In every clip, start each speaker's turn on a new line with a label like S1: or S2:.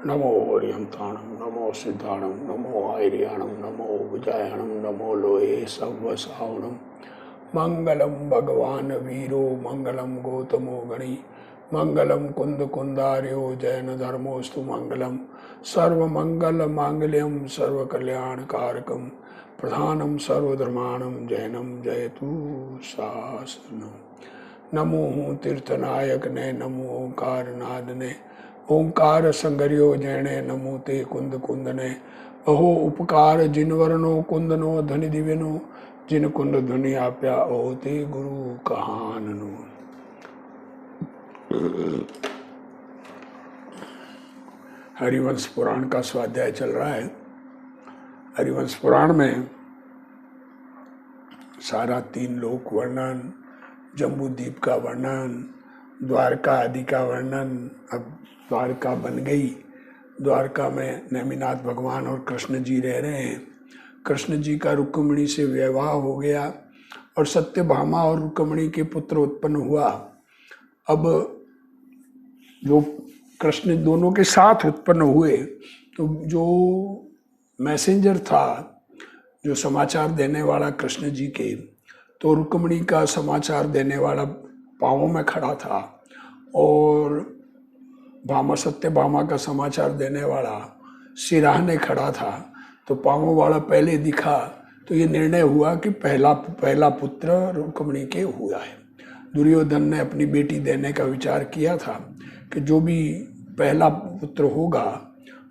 S1: नमो हरियंताणं नमो सिद्धाणं नमो आयर्याणं नमो विजयाणं नमो लोये सव्वसावणं मंगलम भगवान वीरो मंगलम गौतमो गणी मंगलम कुंद कुंदार्यो जैन धर्मोस्तु मंगलम सर्वमंगल मांगल्यम सर्वकल्याणकारकम प्रधानम सर्वधर्माणं जैनम जयतु शासनम। नमो तीर्थनायक ने नमो ओंकार नाद ने ओंकार संगरियो जैने नमो ते कुंद कुंदने अहो उपकार जिनवरनो कुंदनो धनि दिव्यनो जिन कुंड धुनि आप्या ओते गुरु कहाननु। हरिवंश पुराण का स्वाध्याय चल रहा है। हरिवंश पुराण में सारा 3 लोक वर्णन, जम्बूद्वीप का वर्णन, द्वारका आदि का वर्णन। अब द्वारका बन गई। द्वारका में नेमिनाथ भगवान और कृष्ण जी रह रहे हैं। कृष्ण जी का रुक्मिणी से विवाह हो गया और सत्यभामा और रुक्मिणी के पुत्र उत्पन्न हुआ। अब जो कृष्ण दोनों के साथ उत्पन्न हुए तो जो मैसेंजर था, जो समाचार देने वाला कृष्ण जी के, तो रुक्मिणी का समाचार देने वाला पांवों में खड़ा था और सत्यभामा का समाचार देने वाला सिराहने खड़ा था। तो पांवों वाला पहले दिखा तो ये निर्णय हुआ कि पहला पुत्र रुक्मिणी के हुआ है। दुर्योधन ने अपनी बेटी देने का विचार किया था कि जो भी पहला पुत्र होगा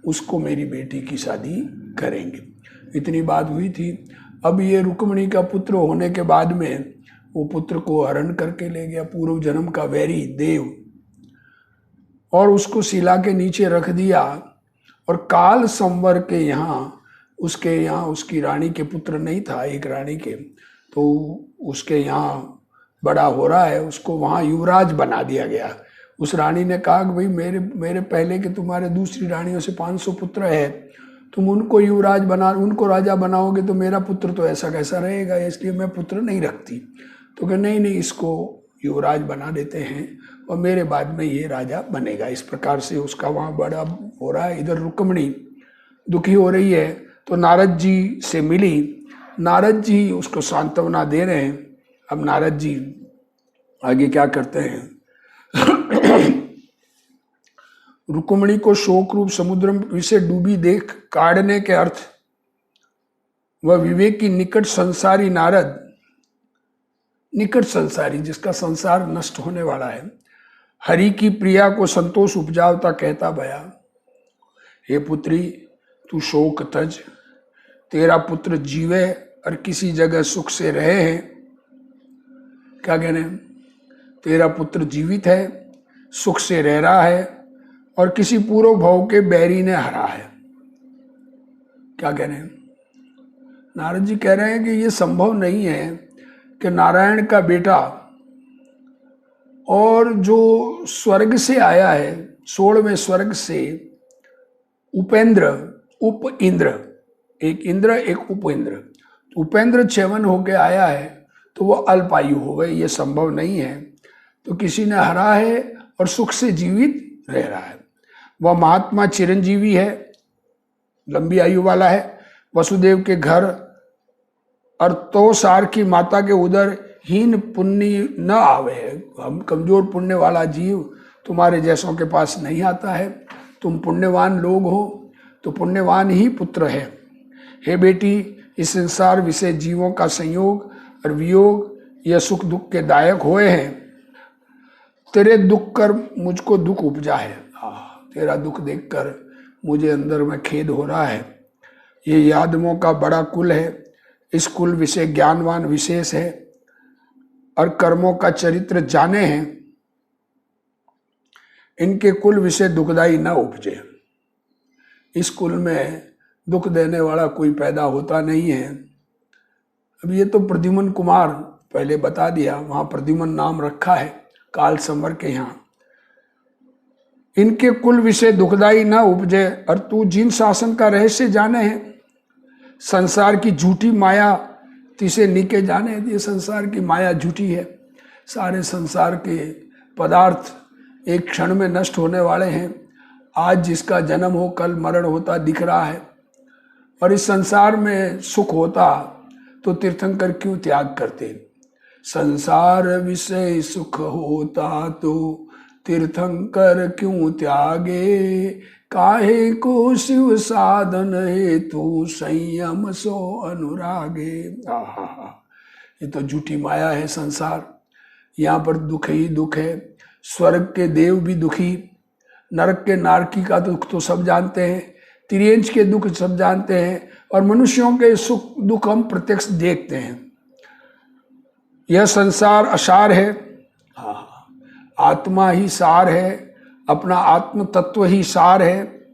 S1: उसको मेरी बेटी की शादी करेंगे। इतनी बात हुई थी। अब ये रुक्मिणी का पुत्र होने के बाद में वो पुत्र को हरण करके ले गया, पूर्व जन्म का वैरी देव, और उसको शिला के नीचे रख दिया। और काल संवर के यहाँ उसकी रानी के पुत्र नहीं था, एक रानी के, तो उसके यहाँ बड़ा हो रहा है, उसको वहाँ युवराज बना दिया गया। उस रानी ने कहा कि भाई मेरे पहले के तुम्हारे दूसरी रानियों से 500 पुत्र है, तुम उनको उनको राजा बनाओगे तो मेरा पुत्र तो ऐसा कैसा रहेगा, इसलिए मैं पुत्र नहीं रखती। तो कहा नहीं, इसको युवराज बना देते हैं और मेरे बाद में ये राजा बनेगा। इस प्रकार से उसका वहाँ बड़ा हो रहा है। इधर रुक्मिणी दुखी हो रही है तो नारद जी से मिली। नारद जी उसको सांत्वना दे रहे हैं। अब नारद जी आगे क्या करते हैं? रुक्मिणी को शोक रूप समुद्र से डूबी देख काढ़ने के अर्थ वह विवेक की निकट संसारी नारद, निकट संसारी जिसका संसार नष्ट होने वाला है, हरि की प्रिया को संतोष उपजावता कहता भया, हे पुत्री तू शोक तज, तेरा पुत्र जीवे और किसी जगह सुख से रहे हैं। क्या कहने? तेरा पुत्र जीवित है, सुख से रह रहा है और किसी पूर्व भाव के बैरी ने हरा है। क्या कहने? नारद जी कह रहे हैं कि ये संभव नहीं है कि नारायण का बेटा और जो स्वर्ग से आया है, 16वें स्वर्ग से उपेंद्र, उप इंद्र, एक इंद्र एक उपेंद्र, उपेंद्र च्यवन होके आया है तो वो अल्पायु हो गए, ये संभव नहीं है। तो किसी ने हरा है और सुख से जीवित रह रहा है। वह महात्मा चिरंजीवी है, लंबी आयु वाला है, वसुदेव के घर और तो सार की माता के उदर हीन पुण्य न आवे है। हम कमजोर पुण्य वाला जीव तुम्हारे जैसों के पास नहीं आता है। तुम पुण्यवान लोग हो तो पुण्यवान ही पुत्र है। हे बेटी, इस संसार विषय जीवों का संयोग और वियोग यह सुख दुख के दायक हुए हैं। तेरे दुख कर मुझको दुख उपजा है। तेरा दुख देखकर मुझे अंदर में खेद हो रहा है। ये यादवों का बड़ा कुल है, इस कुल विषय ज्ञानवान विशेष है और कर्मों का चरित्र जाने हैं। इनके कुल विषय दुखदाई न उपजे। इस कुल में दुख देने वाला कोई पैदा होता नहीं है। अब ये तो प्रद्युम्न कुमार पहले बता दिया, वहां प्रद्युम्न नाम रखा है काल संवर के यहाँ। इनके कुल विषय दुखदाई न उपजे और तू जिन शासन का रहस्य जाने है, संसार की झूठी माया तिसे निके जाने। ये संसार की माया झूठी है। सारे संसार के पदार्थ एक क्षण में नष्ट होने वाले हैं। आज जिसका जन्म हो कल मरण होता दिख रहा है, और इस संसार में सुख होता तो तीर्थंकर क्यों त्याग करते। संसार विषय सुख होता तो तीर्थंकर क्यों त्यागे, काहे को शिव साधन हेतु संयम सो अनुरागे। आहा, ये तो झूठी माया है संसार। यहाँ पर दुख ही दुख है। स्वर्ग के देव भी दुखी, नरक के नारकी का दुख तो सब जानते हैं, त्रियंच के दुख सब जानते हैं, और मनुष्यों के सुख दुख हम प्रत्यक्ष देखते हैं। यह संसार असार है, आत्मा ही सार है, अपना आत्म तत्व ही सार है,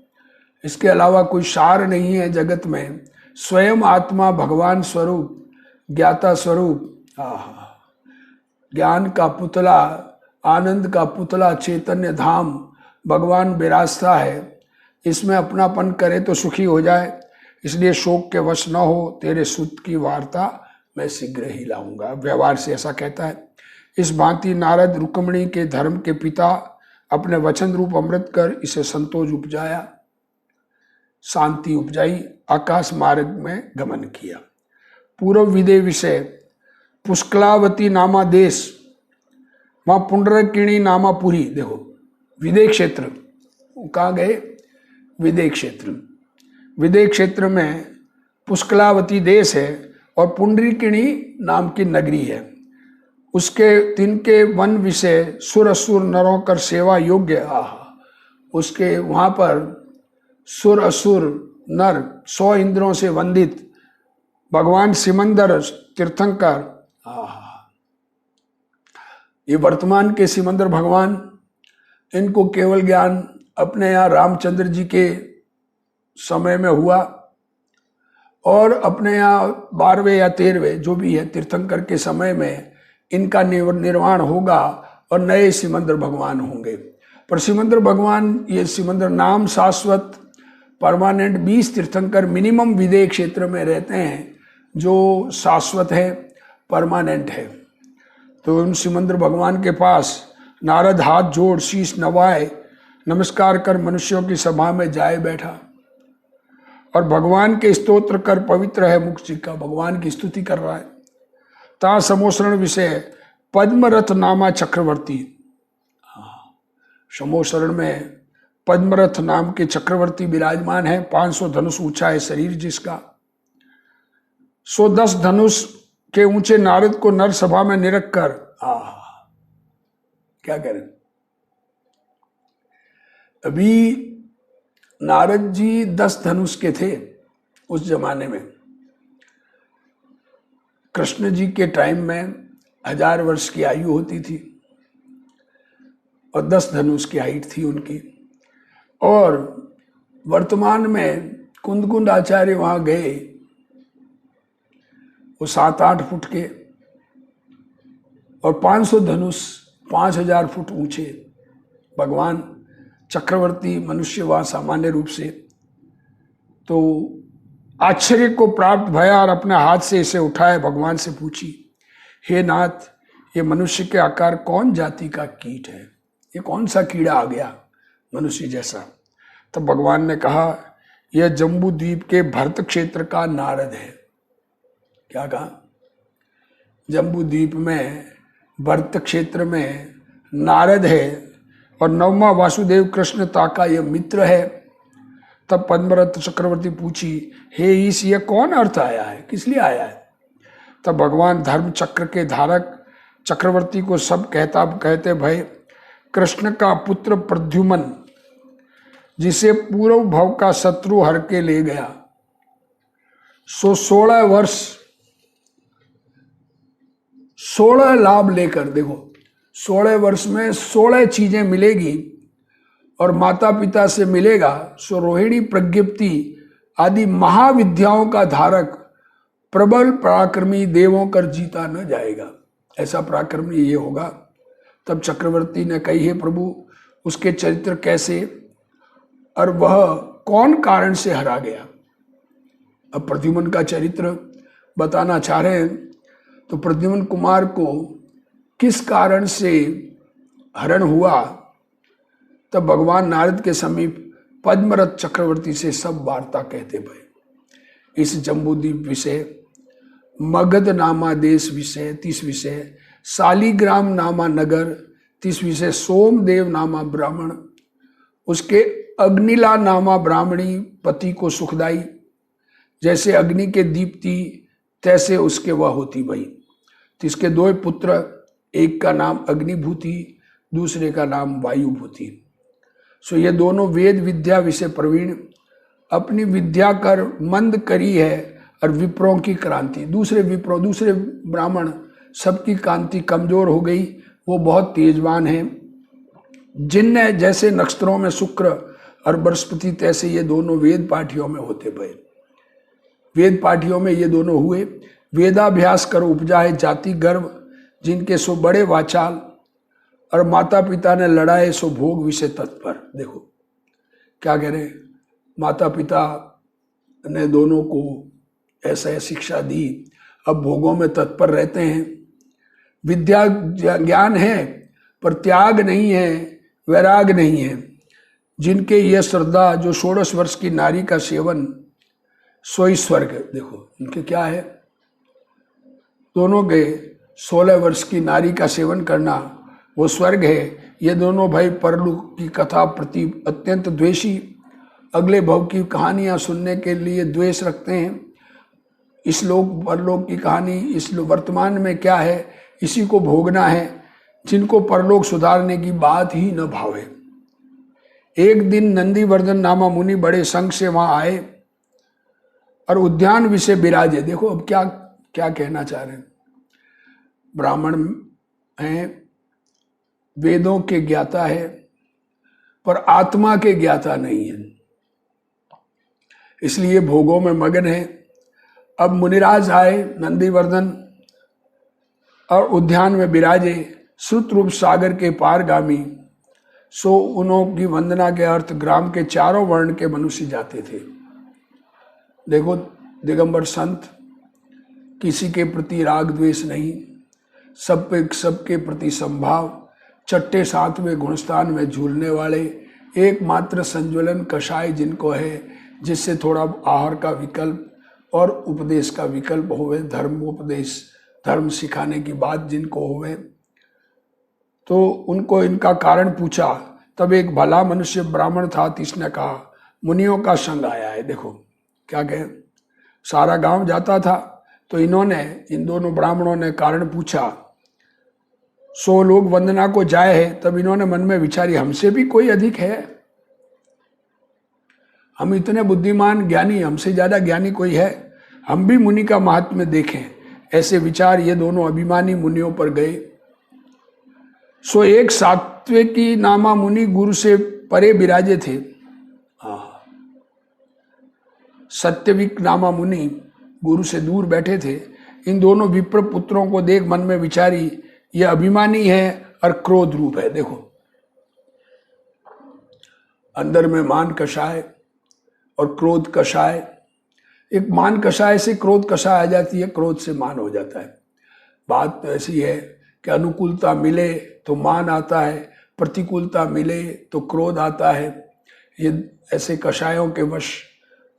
S1: इसके अलावा कोई सार नहीं है जगत में। स्वयं आत्मा भगवान स्वरूप, ज्ञाता स्वरूप, ज्ञान का पुतला, आनंद का पुतला, चैतन्य धाम भगवान विराजता है। इसमें अपनापन करे तो सुखी हो जाए, इसलिए शोक के वश न हो, तेरे सुत की वार्ता मैं शीघ्र ही लाऊंगा। व्यवहार से ऐसा कहता है। इस भांति नारद रुक्मिणी के धर्म के पिता अपने वचन रूप अमृत कर इसे संतोष उपजाया, शांति उपजाई, आकाश मार्ग में गमन किया। पूर्व विदे विषय पुष्कलावती नामा देश, वहां पुंडरकिणी नामा पुरी। देखो विदे क्षेत्र, कहाँ गए? विदे क्षेत्र। विदे क्षेत्र में पुष्कलावती देश है और पुंडरीकिणी नाम की नगरी है। उसके तिनके वन विषय सुर असुर नरों कर सेवा योग्य। उसके वहाँ पर सुर असुर नर 100 इंद्रों से वंदित भगवान सिमंदर तीर्थंकर, ये वर्तमान के सिमंदर भगवान, इनको केवल ज्ञान अपने यहाँ रामचंद्र जी के समय में हुआ, और अपने यहाँ 12वें या 13वें जो भी है तीर्थंकर के समय में इनका निर्वाण होगा और नए सिमंदर भगवान होंगे। पर सिमंदर भगवान, ये सिमंदर नाम शाश्वत परमानेंट 20 तीर्थंकर मिनिमम विदेह क्षेत्र में रहते हैं जो शाश्वत है, परमानेंट है। तो उन सिमंदर भगवान के पास नारद हाथ जोड़ शीश नवाए नमस्कार कर मनुष्यों की सभा में जाए बैठा, और भगवान के स्तोत्र कर पवित्र है मुख चिक्का, भगवान की स्तुति कर रहा है। ता समोसरण विषय पद्मरथ नामा चक्रवर्ती। समोसरण में पद्मरथ नाम के चक्रवर्ती विराजमान है। 500 धनुष ऊंचा है शरीर जिसका। 110 धनुष के ऊंचे नारद को नर सभा में निरख कर क्या करें। अभी नारद जी 10 धनुष के थे उस जमाने में। कृष्ण जी के टाइम में 1000 वर्ष की आयु होती थी और 10 धनुष की हाइट थी उनकी। और वर्तमान में कुंद आचार्य वहां गए, वो 7-8 फुट के, और 500 धनुष 5000 फुट ऊंचे भगवान चक्रवर्ती मनुष्य वहां सामान्य रूप से। तो आश्चर्य को प्राप्त भया और अपने हाथ से इसे उठाए भगवान से पूछी, हे नाथ, ये मनुष्य के आकार कौन जाति का कीट है? ये कौन सा कीड़ा आ गया मनुष्य जैसा? तब भगवान ने कहा, यह जम्बू द्वीप के भरत क्षेत्र का नारद है। क्या कहा? जम्बू द्वीप में भरत क्षेत्र में नारद है, और 9वां वासुदेव कृष्ण का यह मित्र है। तब पद्मरथ चक्रवर्ती पूछी, हे ईश, यह कौन अर्थ आया है, किस लिए आया है? तब भगवान धर्म चक्र के धारक चक्रवर्ती को सब कहते भय, कृष्ण का पुत्र प्रद्युमन, जिसे पूर्व भव का शत्रु हर के ले गया, 16 वर्ष 16 लाभ लेकर, देखो 16 वर्ष में 16 चीजें मिलेगी और माता पिता से मिलेगा। सो रोहिणी प्रज्ञप्ति आदि महाविद्याओं का धारक प्रबल पराक्रमी देवों कर जीता न जाएगा, ऐसा पराक्रमी ये होगा। तब चक्रवर्ती ने कही, हे प्रभु, उसके चरित्र कैसे और वह कौन कारण से हरा गया? अब प्रद्युमन का चरित्र बताना चाह रहे हैं। तो प्रद्युमन कुमार को किस कारण से हरण हुआ? तब भगवान नारद के समीप पद्मरथ चक्रवर्ती से सब वार्ता कहते भय। इस जम्बूद्वीप विषय, मगध नामा देश विषय 30 विषय, शालिग्राम नामा नगर 30 विषय, सोमदेव नामा ब्राह्मण, उसके अग्निला नामा ब्राह्मणी पति को सुखदाई, जैसे अग्नि के दीप्ति तैसे उसके वह होती भई। तो इसके 2 पुत्र, एक का नाम अग्निभूति, दूसरे का नाम वायुभूति। सो ये दोनों वेद विद्या विषय प्रवीण, अपनी विद्या कर मंद करी है और विप्रों की क्रांति, दूसरे ब्राह्मण सबकी कांति कमजोर हो गई, वो बहुत तेजवान हैं। जिनने जैसे नक्षत्रों में शुक्र और बृहस्पति तैसे ये दोनों वेद पाठियों में होते भय। वेद पाठियों में ये दोनों हुए। वेदाभ्यास कर उपजा है जाति गर्व, जिनके सो बड़े वाचाल, और माता पिता ने लड़ाए सो भोग विषय तत्पर। देखो क्या कह रहे, माता पिता ने दोनों को ऐसा शिक्षा दी, अब भोगों में तत्पर रहते हैं। विद्या ज्ञान है पर त्याग नहीं है, वैराग नहीं है। जिनके यह श्रद्धा, जो 16 वर्ष की नारी का सेवन सोई स्वर्ग। देखो इनके क्या है, दोनों के 16 वर्ष की नारी का सेवन करना वो स्वर्ग है। ये दोनों भाई परलोक की कथा प्रति अत्यंत द्वेषी, अगले भव की कहानियां सुनने के लिए द्वेष रखते हैं। इस लोक परलोक की कहानी, इस वर्तमान में क्या है, इसी को भोगना है। जिनको परलोक सुधारने की बात ही न भावे। एक दिन नंदीवर्धन नामा मुनि बड़े संग से वहां आए और उद्यान विषय विराजे। देखो अब क्या क्या कहना चाह रहे हैं, ब्राह्मण हैं, वेदों के ज्ञाता है पर आत्मा के ज्ञाता नहीं है, इसलिए भोगों में मगन है। अब मुनिराज आए नंदीवर्धन और उद्यान में विराजे, श्रुत रूप सागर के पारगामी। सो उन्हों की वंदना के अर्थ ग्राम के चारों वर्ण के मनुष्य जाते थे। देखो दिगंबर संत, किसी के प्रति राग द्वेष नहीं, सबके प्रति संभाव, चट्टे 7वें गुणस्थान में झूलने वाले, एकमात्र संज्वलन कषाय जिनको है, जिससे थोड़ा आहार का विकल्प और उपदेश का विकल्प होवे, धर्मोपदेश, धर्म सिखाने की बात जिनको होवे। तो उनको इनका कारण पूछा, तब एक भला मनुष्य ब्राह्मण था, तिसने कहा मुनियों का संग आया है। देखो क्या कहे, सारा गांव जाता था तो इन्होंने, इन दोनों ब्राह्मणों ने कारण पूछा। 100 लोग वंदना को जाए हैं, तब इन्होंने मन में विचारी हमसे भी कोई अधिक है, हम इतने बुद्धिमान ज्ञानी, हमसे ज्यादा ज्ञानी कोई है, हम भी मुनि का महात्म्य देखें। ऐसे विचार ये दोनों अभिमानी मुनियों पर गए। सो एक सात्विकी नामा मुनि गुरु से परे विराजे थे। सत्यविक नामा मुनि गुरु से दूर बैठे थे। इन दोनों विप्र पुत्रों को देख मन में विचारी, यह अभिमानी है और क्रोध रूप है। देखो अंदर में मान कषाय और क्रोध कषाय। एक मान कषाय से क्रोध कषाय आ जाती है, क्रोध से मान हो जाता है। बात तो ऐसी है कि अनुकूलता मिले तो मान आता है, प्रतिकूलता मिले तो क्रोध आता है। ये ऐसे कषायों के वश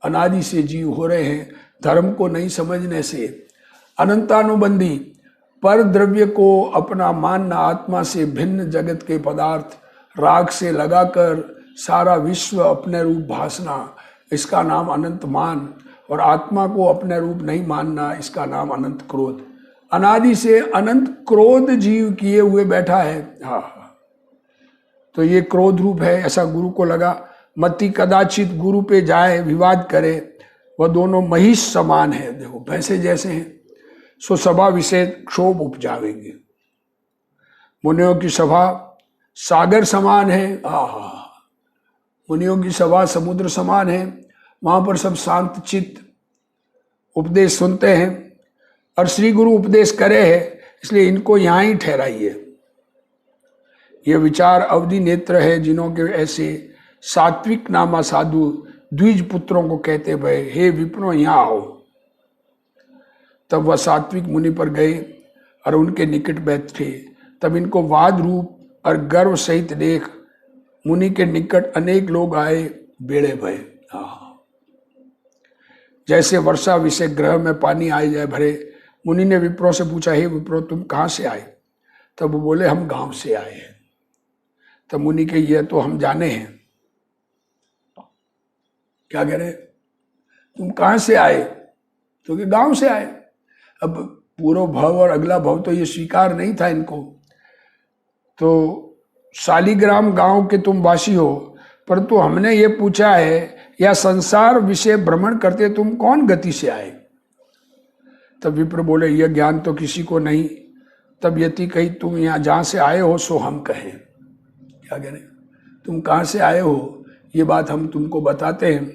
S1: अनादि से जीव हो रहे हैं। धर्म को नहीं समझने से अनंतानुबंधी पर द्रव्य को अपना मानना, आत्मा से भिन्न जगत के पदार्थ राग से लगाकर सारा विश्व अपने रूप भासना, इसका नाम अनंत मान, और आत्मा को अपने रूप नहीं मानना, इसका नाम अनंत क्रोध। अनादि से अनंत क्रोध जीव किए हुए बैठा है। तो ये क्रोध रूप है, ऐसा गुरु को लगा। मति कदाचित गुरु पे जाए विवाद करे, वह दोनों महिष समान है। देखो भैंसे जैसे हैं, सो सभा विषय क्षोभ उपजावेंगे। मुनियों की सभा सागर समान है। मुनियों की सभा समुद्र समान है। वहां पर सब शांत चित्त उपदेश सुनते हैं, और श्री गुरु उपदेश करे है, इसलिए इनको यहां ही ठहराइए। ये विचार अवधि नेत्र है, जिन्हों के ऐसे सात्विक नामा साधु द्विज पुत्रों को कहते भय, हे विप्रो यहाँ आओ। तब वह सात्विक मुनि पर गए और उनके निकट बैठे। तब इनको वाद रूप और गर्व सहित देख मुनि के निकट अनेक लोग आए, बेड़े भय। जैसे वर्षा विषय ग्रह में पानी आए जाए भरे। मुनि ने विप्रो से पूछा, हे विप्रो तुम कहाँ से आए? तब वो बोले, हम गांव से आए हैं। तब मुनि के, ये तो हम जाने हैं। क्या कह रहे, तुम कहाँ से आए? तो कि गांव से आए। अब पूर्व भव और अगला भव तो ये स्वीकार नहीं था इनको। तो शालिग्राम गांव के तुम वासी हो, परंतु हमने ये पूछा है, या संसार विषय भ्रमण करते तुम कौन गति से आए? तब विप्र बोले, यह ज्ञान तो किसी को नहीं। तब यति कही, तुम यहाँ जहाँ से आए हो सो हम कहें। क्या कह रहे, तुम कहाँ से आए हो ये बात हम तुमको बताते हैं।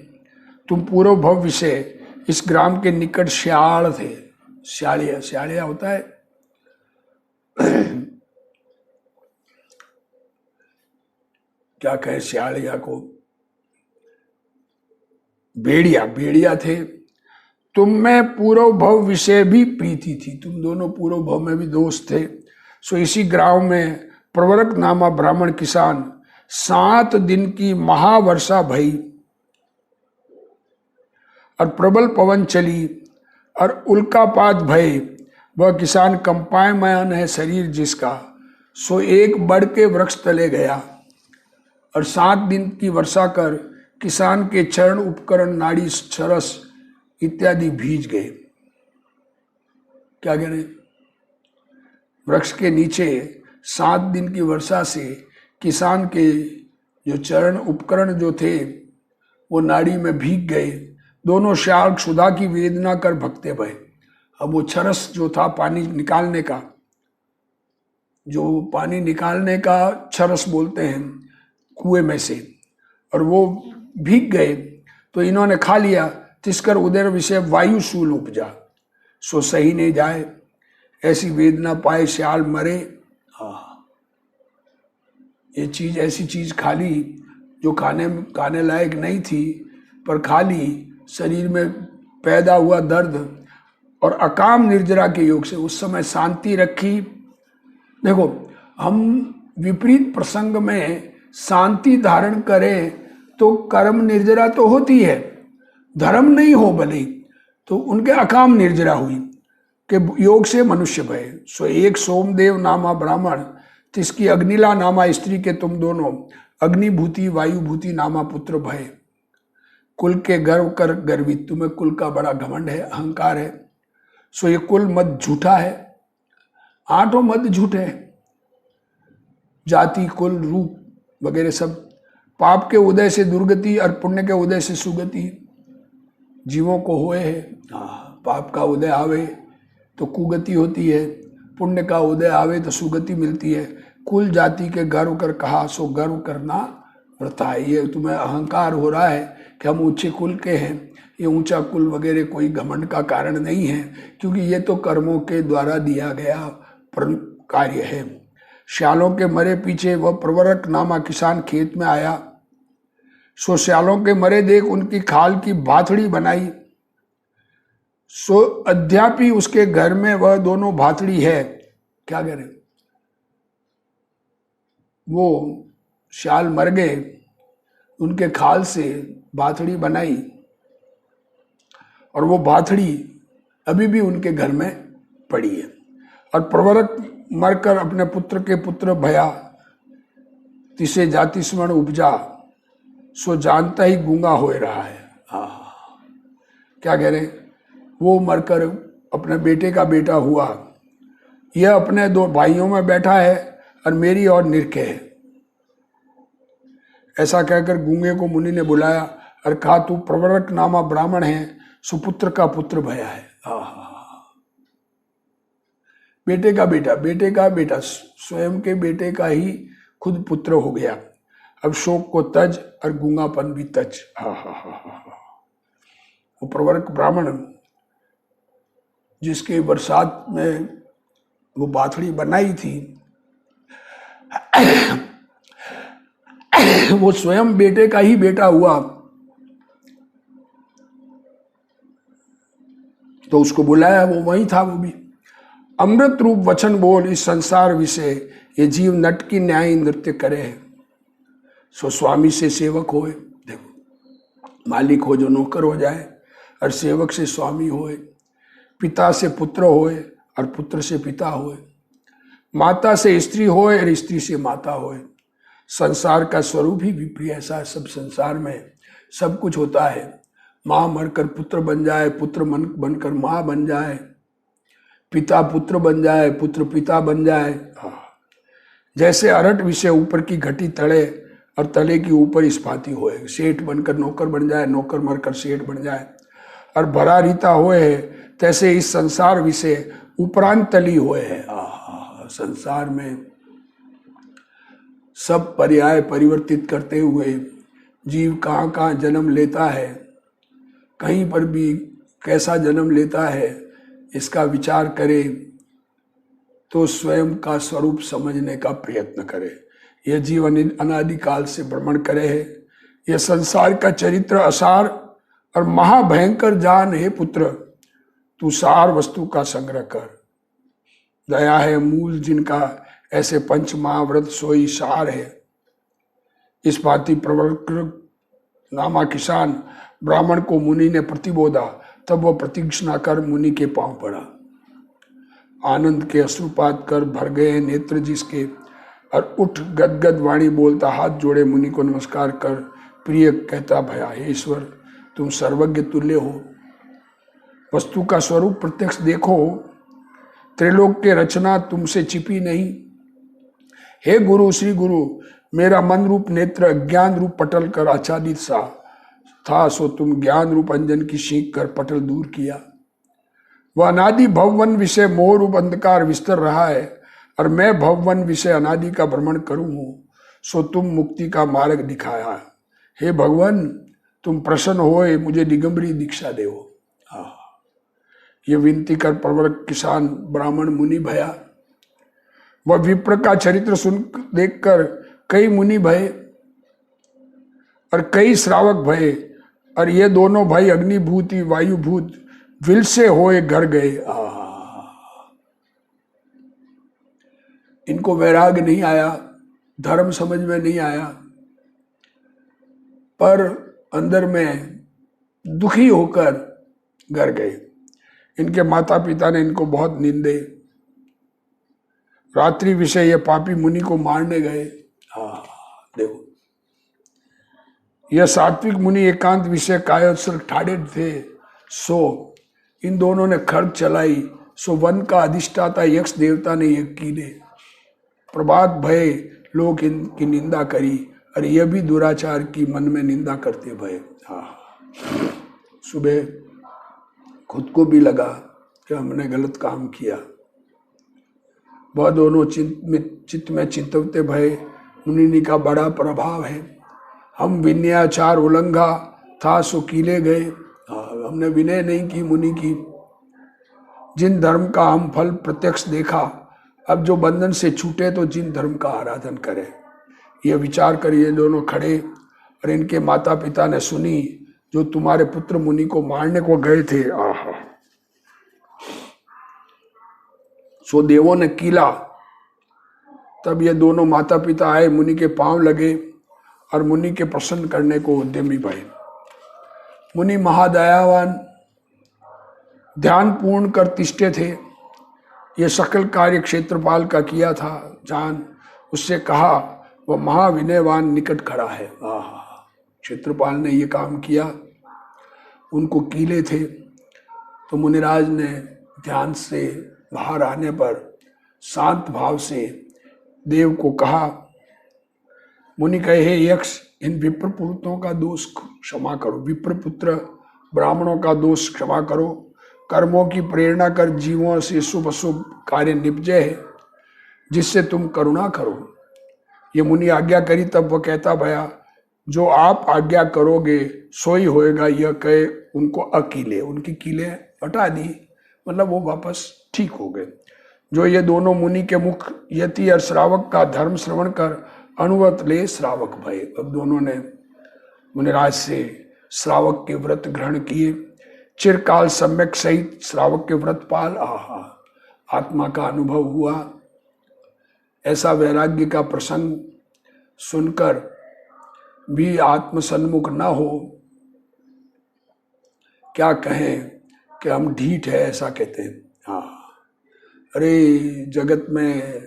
S1: तुम पूर्व भव विषय इस ग्राम के निकट श्याल थे। श्यालिया, श्यालिया होता है क्या कहे श्यालिया को, बेड़िया, बेड़िया थे। तुम में पूर्व भव विषय भी प्रीति थी, तुम दोनों पूर्व भव में भी दोस्त थे। सो इसी ग्राम में प्रवरक नामा ब्राह्मण किसान 7 दिन की महावर्षा भई और प्रबल पवन चली और उल्कापात भय। वह किसान कंपायमान है शरीर जिसका, सो एक बड़ के वृक्ष तले गया और 7 दिन की वर्षा कर किसान के चरण उपकरण नाड़ी सरस इत्यादि भीज गए। क्या कह रहे, वृक्ष के नीचे 7 दिन की वर्षा से किसान के जो चरण उपकरण जो थे वो नाड़ी में भीग गए। दोनों श्याल क्षुधा की वेदना कर भगते भय। अब वो छरस जो था पानी निकालने का, जो पानी निकालने का छरस बोलते हैं कुएं में से, और वो भीग गए तो इन्होंने खा लिया। तिसकर उदर विषय वायु शूल उपजा, सो सही नहीं जाए। ऐसी वेदना पाए श्याल मरे। ये चीज, ऐसी चीज खा ली जो खाने लायक नहीं थी, पर खा ली। शरीर में पैदा हुआ दर्द और अकाम निर्जरा के योग से उस समय शांति रखी। देखो, हम विपरीत प्रसंग में शांति धारण करें तो कर्म निर्जरा तो होती है, धर्म नहीं हो भले, तो उनके अकाम निर्जरा हुई कि योग से मनुष्य भय। सो एक सोमदेव नामा ब्राह्मण, तिसकी अग्निला नामा स्त्री के तुम दोनों, अग्निभूति वायुभूति नामा पुत्र भय। कुल के गर्व कर गर्वित, तुम्हें कुल का बड़ा घमंड है, अहंकार है। सो ये कुल मत झूठा है, 8 मत झूठे, जाति कुल रूप वगैरह सब। पाप के उदय से दुर्गति और पुण्य के उदय से सुगति जीवों को हुए है। पाप का उदय आवे तो कुगति होती है, पुण्य का उदय आवे तो सुगति मिलती है। कुल जाति के गर्व कर कहा, सो गर्व करना व्रता है। ये तुम्हें अहंकार हो रहा है कि हम ऊंचे कुल के हैं। ये ऊंचा कुल वगैरह कोई घमंड का कारण नहीं है, क्योंकि ये तो कर्मों के द्वारा दिया गया कार्य है। श्यालों के मरे पीछे वह प्रवरक नामा किसान खेत में आया। सो श्यालों के मरे देख उनकी खाल की भाथड़ी बनाई। सो अद्यापि उसके घर में वह दोनों भाथड़ी है। क्या करें, वो श्याल मर गए, उनके खाल से भाथड़ी बनाई और वो भाथड़ी अभी भी उनके घर में पड़ी है। और प्रवरक मरकर अपने पुत्र के पुत्र भया, तिसे जाति स्मरण उपजा, सो जानता ही गूंगा हो रहा है। क्या कह रहे, वो मरकर अपने बेटे का बेटा हुआ, यह अपने 2 भाइयों में बैठा है और मेरी और निरखे है। ऐसा कहकर गूंगे को मुनि ने बुलाया और कहा, तू प्रवरक नामा ब्राह्मण है, सुपुत्र का पुत्र भया है। बेटे का बेटा, बेटे का बेटा, स्वयं के बेटे का ही खुद पुत्र हो गया। अब शोक को तज और गूंगापन भी तज। वो प्रवरक ब्राह्मण जिसके बरसात में वो बाथड़ी बनाई थी, वो स्वयं बेटे का ही बेटा हुआ। तो उसको बुलाया, वो वही था। वो भी अमृत रूप वचन बोल, इस संसार विषय ये जीव नट की न्याय नृत्य करे। सो स्वामी से सेवक होए। देखो, मालिक हो जो नौकर हो जाए, और सेवक से स्वामी होए, पिता से पुत्र होए और पुत्र से पिता होए, माता से स्त्री होए और स्त्री से माता होए। संसार का स्वरूप ही विप्रिय ऐसा है। सब संसार में सब कुछ होता है। माँ मरकर पुत्र बन जाए, पुत्र बनकर माँ बन जाए, पिता पुत्र बन जाए, पुत्र पिता बन जाए। जैसे अरट विषय ऊपर की घटी तले और तले की ऊपर इस भांति होए। सेठ बनकर नौकर बन जाए, नौकर मरकर सेठ बन जाए, और भरा रीता होए है, तैसे इस संसार विषय उपरांत तली होए है। संसार में सब पर्याय परिवर्तित करते हुए जीव कहाँ कहाँ जन्म लेता है, कहीं पर भी कैसा जन्म लेता है, इसका विचार करे तो स्वयं का स्वरूप समझने का प्रयत्न करे। यह जीवन अनादिकाल से भ्रमण करे है। यह संसार का चरित्र असार और महाभयंकर जान है। पुत्र तू सार वस्तु का संग्रह कर। दया है मूल जिनका, ऐसे पंच महाव्रत सोई सार है। इस भांति प्रवर्तक नामा किसान ब्राह्मण को मुनि ने प्रतिबोधा, तब वह प्रतीक्षणा कर मुनि के पांव पड़ा। आनंद के अश्रुपात कर भर गए नेत्र जिसके, और उठ गदगद वाणी बोलता हाथ जोड़े मुनि को नमस्कार कर प्रिय कहता भया, हे ईश्वर तुम सर्वज्ञ तुल्य हो, वस्तु का स्वरूप प्रत्यक्ष देखो, त्रिलोक के रचना तुमसे छिपी नहीं। हे गुरु श्री गुरु, मेरा मन रूप नेत्र अज्ञान रूप पटल कर आच्छादित सा था, सो तुम ज्ञान रूप अंजन की सीख कर पटल दूर किया। वह अनादि भववन विषय मोह रूप अंधकार विस्तर रहा है, और मैं भववन विषय अनादि का भ्रमण करूं हूं, सो तुम मुक्ति का मार्ग दिखाया। हे भगवान तुम प्रसन्न होए, मुझे दिगंबरी दीक्षा देवो। ये विनती कर प्रवर्तक किसान ब्राह्मण मुनि भया। वह विप्र का चरित्र सुन देखकर कई मुनि भये और कई श्रावक भये, और ये दोनों भाई अग्निभूति वायुभूत विल से होए घर गए। इनको वैराग्य नहीं आया, धर्म समझ में नहीं आया, पर अंदर में दुखी होकर घर गए। इनके माता पिता ने इनको बहुत निंदे। रात्रि विषय ये पापी मुनि को मारने गए। देखो, यह सात्विक मुनि एकांत विषय कायोत्सर ठाड़े थे, सो इन दोनों ने खड्ग चलाई। सो वन का अधिष्ठाता यक्ष देवता ने यज्ञ कीने। प्रभात भय लोग इनकी निंदा करी, और यह भी दुराचार की मन में निंदा करते भय। सुबह खुद को भी लगा कि हमने गलत काम किया। वह दोनों चित्त में चिंतवते भय, मुनि का बड़ा प्रभाव है। हम विनयाचार उल्लंघा था, सो कीले गए। हमने विनय नहीं की मुनि की। जिन धर्म का हम फल प्रत्यक्ष देखा, अब जो बंधन से छूटे तो जिन धर्म का आराधन करे। यह विचार कर ये दोनों खड़े, और इनके माता पिता ने सुनी जो तुम्हारे पुत्र मुनि को मारने को गए थे। सो देवों ने कीला। तब ये दोनों माता पिता आए, मुनि के पांव लगे और मुनि के प्रसन्न करने को उद्यमी भये। मुनि महादयावान ध्यान पूर्ण कर तिष्ठे थे। ये सकल कार्य क्षेत्रपाल का किया था जान। उससे कहा वह महाविनयवान निकट खड़ा है। क्षेत्रपाल ने ये काम किया, उनको कीले थे। तो मुनिराज ने ध्यान से बाहर आने पर शांत भाव से देव को कहा, मुनि कहे हे यक्ष, इन विप्रपुत्रों का दोष क्षमा करो। विप्रपुत्र ब्राह्मणों का दोष क्षमा करो। कर्मों की प्रेरणा कर जीवों से शुभ अशुभ कार्य निपजे है, जिससे तुम करुणा करो। ये मुनि आज्ञा करी। तब वह कहता भया, जो आप आज्ञा करोगे सोई होएगा। यह कहे उनको अकीले, उनकी कीले हटा दी, मतलब वो वापस ठीक हो गए। जो ये दोनों मुनि के मुख यति और श्रावक का धर्म श्रवण कर अनुव्रत ले श्रावक भये। अब दोनों ने मुनिराज से श्रावक के व्रत ग्रहण किए। चिरकाल सम्यक सहित श्रावक के व्रत पाल। आत्मा का अनुभव हुआ। ऐसा वैराग्य का प्रसंग सुनकर भी आत्म सन्मुख न हो, क्या कहें कि हम ढीठ है ऐसा कहते हैं। हाँ, अरे जगत में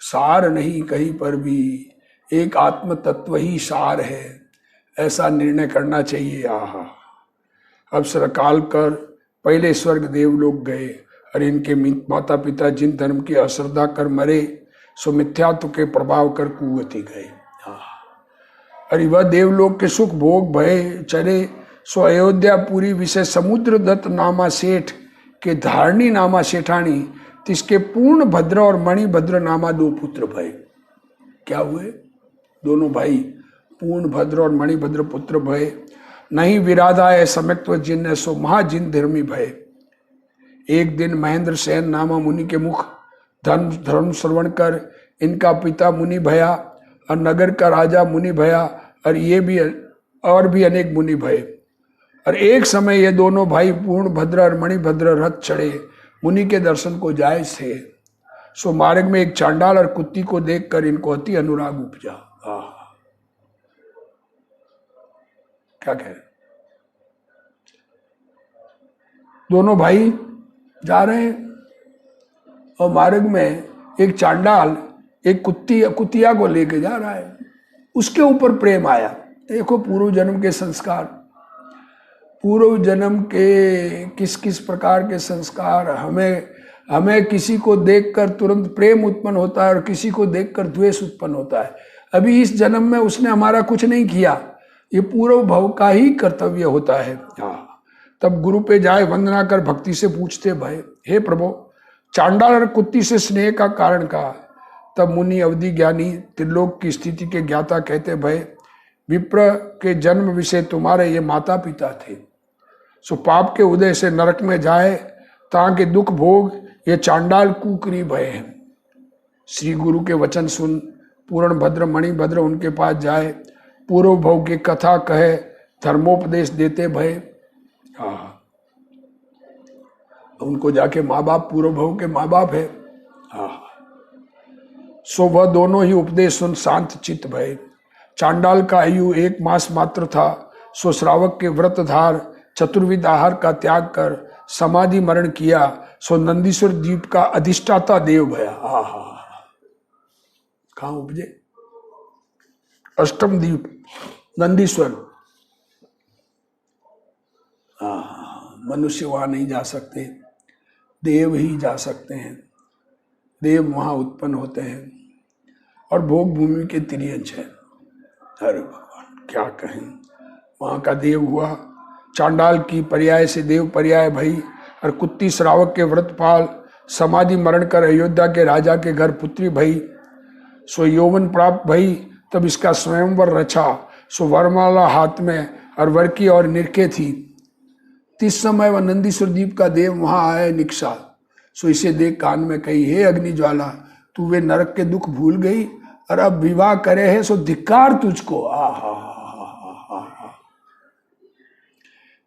S1: सार नहीं कहीं पर भी, एक आत्म तत्व ही सार है, ऐसा निर्णय करना चाहिए। आहा, अब सरकाल कर पहले स्वर्ग देव लोग गए, और इनके माता पिता जिन धर्म की अश्रद्धा कर मरे, सो मिथ्यात्व के प्रभाव कर कुगति गए। अरे वह देवलोक के सुख भोग भय चले, सो अयोध्या पूरी विषय समुद्र दत्त नामा सेठ के धारणी नामा सेठानी, तिसके पूर्ण भद्र और मणिभद्र नामा दो पुत्र भय। क्या हुए? दोनों भाई पूर्ण भद्र और मणिभद्र पुत्र भय। नहीं विराधा है सम्यक्त्व जिन, सो महाजिन धर्मी भय। एक दिन महेंद्र सेन नामा मुनि के मुख धर्म श्रवण कर इनका पिता मुनि भया, और नगर का राजा मुनि भया, और ये भी और भी अनेक मुनि भये। और एक समय ये दोनों भाई पूर्ण भद्र और मणिभद्र रथ चढ़े मुनि के दर्शन को जाए थे। सो मार्ग में एक चांडाल और कुत्ती को देखकर इनको अति अनुराग उपजा। क्या कह रहे? दोनों भाई जा रहे हैं और मार्ग में एक चांडाल एक कुतिया को लेके जा रहा है, उसके ऊपर प्रेम आया। देखो पूर्व जन्म के संस्कार, पूर्व जन्म के किस किस प्रकार के संस्कार। हमें किसी को देखकर तुरंत प्रेम उत्पन्न होता है और किसी को देखकर द्वेष उत्पन्न होता है। अभी इस जन्म में उसने हमारा कुछ नहीं किया, ये पूर्व भव का ही कर्तव्य होता है। हाँ, तब गुरु पे जाए वंदना कर भक्ति से पूछते भय, हे प्रभु चांडाल और कुत्ती से स्नेह का कारण कहा। तब मुनि अवधि ज्ञानी त्रिलोक की स्थिति के ज्ञाता कहते भय, विप्र के जन्म विषय तुम्हारे ये माता पिता थे, सो पाप के उदय से नरक में जाए, ताकि दुख भोग ये चांडाल कुकरी भय है। श्री गुरु के वचन सुन पूर्ण भद्र मणिभद्र उनके पास जाए, पूर्व भव की कथा कहे धर्मोपदेश देते भय। उनको जाके माँ बाप पूर्व भव के माँ बाप है। सो वह दोनों ही उपदेश सुन शांत चित्त भय। चांडाल का आयु 1 मास मात्र था, सो श्रावक के व्रतधार चतुर्विध आहार का त्याग कर समाधि मरण किया, सो नंदीश्वर द्वीप का अधिष्ठाता देव भया। कहाँ उपजे? अष्टम द्वीप नंदीश्वर। मनुष्य वहां नहीं जा सकते, देव ही जा सकते हैं। देव वहां उत्पन्न होते हैं और भोग भूमि के तिर्यंश है। अरे भगवान क्या कहें, वहां का देव हुआ। चांडाल की पर्याय से देव पर्याय भई, और कुत्ती श्रावक के व्रतपाल समाधि मरण कर अयोध्या के राजा के घर पुत्री भई। सो यौवन प्राप्त भई, तब इसका स्वयंवर रचा, सो वरमाला हाथ में और वर की और निरखे थी। तिस समय वह नंदीश्वर द्वीप का देव वहां आए निकषा, सो इसे देख कान में कही, हे अग्नि ज्वाला तू वे नरक के दुख भूल गई और अब विवाह करे है, सो धिक्कार तुझको।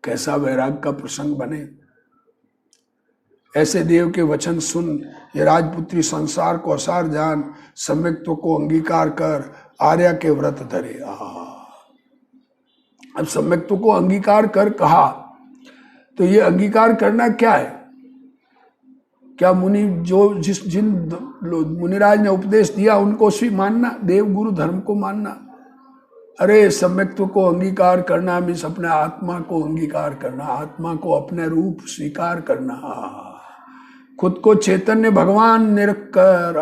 S1: कैसा वैराग का प्रसंग बने। ऐसे देव के वचन सुन ये राजपुत्री संसार को असार जान, सम्यक्त्व को अंगीकार कर आर्या के व्रत धरे। अब सम्यक्त्व को अंगीकार कर कहा, तो ये अंगीकार करना क्या है? क्या मुनि जिन मुनिराज ने उपदेश दिया उनको भी मानना, देव गुरु धर्म को मानना? अरे सम्यक्त्व को अंगीकार करना मीन्स अपने आत्मा को अंगीकार करना, आत्मा को अपने रूप स्वीकार करना, खुद को चैतन्य भगवान निरकर,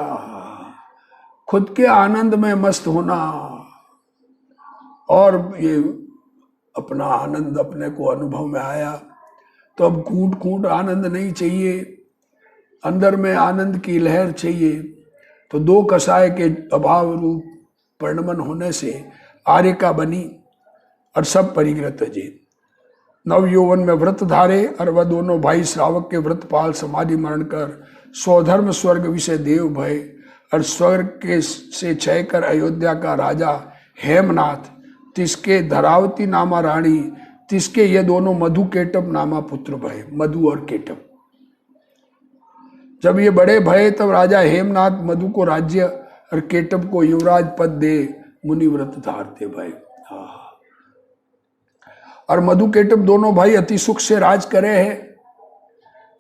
S1: खुद के आनंद में मस्त होना। और ये अपना आनंद अपने को अनुभव में आया तो अब कूट कूट आनंद नहीं चाहिए, अंदर में आनंद की लहर चाहिए। तो 2 कषाय के अभाव रूप परिणमन होने से आर्य का बनी और सब परिग्रह तजे। नव यौवन में व्रत धारे, और वह दोनों भाई श्रावक के व्रतपाल समाधि मरण कर स्वधर्म स्वर्ग विषय देव भय, और स्वर्ग के से क्षय कर अयोध्या का राजा हेमनाथ, तिसके धरावती नामा रानी, तिसके ये दोनों मधु केटप नामा पुत्र भय। मधु और केटप जब ये बड़े भय, तब राजा हेमनाथ मधु को राज्य और केटप को युवराज पद दे मुनि व्रत धारते भय। और मधुकेटभ दोनों भाई अति सुख से राज करे हैं।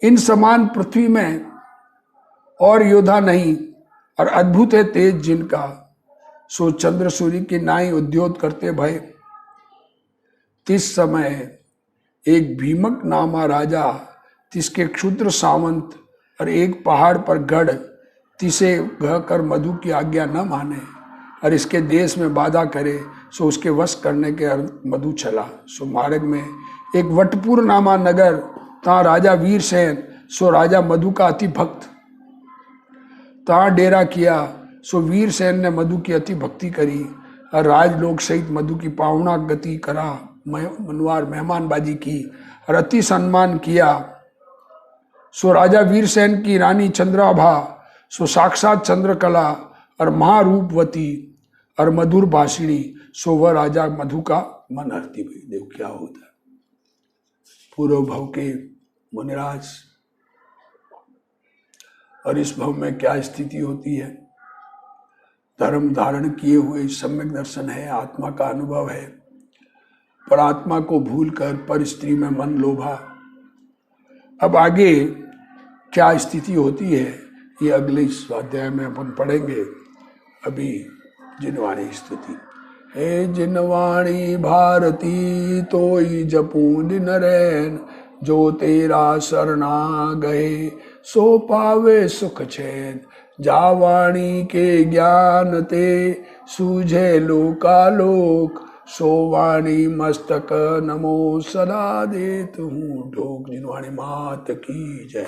S1: इन समान पृथ्वी में और योद्धा नहीं, और अद्भुत है तेज जिनका, सो चंद्र सूर्य की नाई उद्योत करते भय। तिस समय एक भीमक नामा राजा, तिसके क्षुद्र सावंत, और एक पहाड़ पर गढ़, तिसे गह कर मधु की आज्ञा न माने, और इसके देश में बाधा करे, सो उसके वश करने के अर्थ मधु चला। सो मार्ग में एक वटपुर नामा नगर, तहाँ राजा वीरसेन, सो राजा मधु का अति भक्त, तहाँ डेरा किया। सो वीरसेन ने मधु की अति भक्ति करी, और राजलोक सहित मधु की पावना गति करा, मनवार मेहमानबाजी की, और अति सम्मान किया। सो राजा वीरसेन की रानी चंद्राभा, सो साक्षात चंद्रकला और महारूपवती और मधुर भाषिणी, सो वह राजा मधु का मन हरती। भाई देव क्या होता है। पूर्व भव के मुनिराज, और इस भव में क्या स्थिति होती है। धर्म धारण किए हुए सम्यक दर्शन है, आत्मा का अनुभव है, पर आत्मा को भूलकर पर स्त्री में मन लोभा। अब आगे क्या स्थिति होती है ये अगले स्वाध्याय में अपन पढ़ेंगे। अभी जिनवाणी स्तुति। हे जिनवाणी भारती तोई जपू दिन रैन, जो तेरा शरणा गए सो पावे सुख चैन। जावाणी के ज्ञान ते सूझे लोकालोक, सो वाणी मस्तक नमो सदा देत हूँ ढोक। जिनवाणी मात की जय।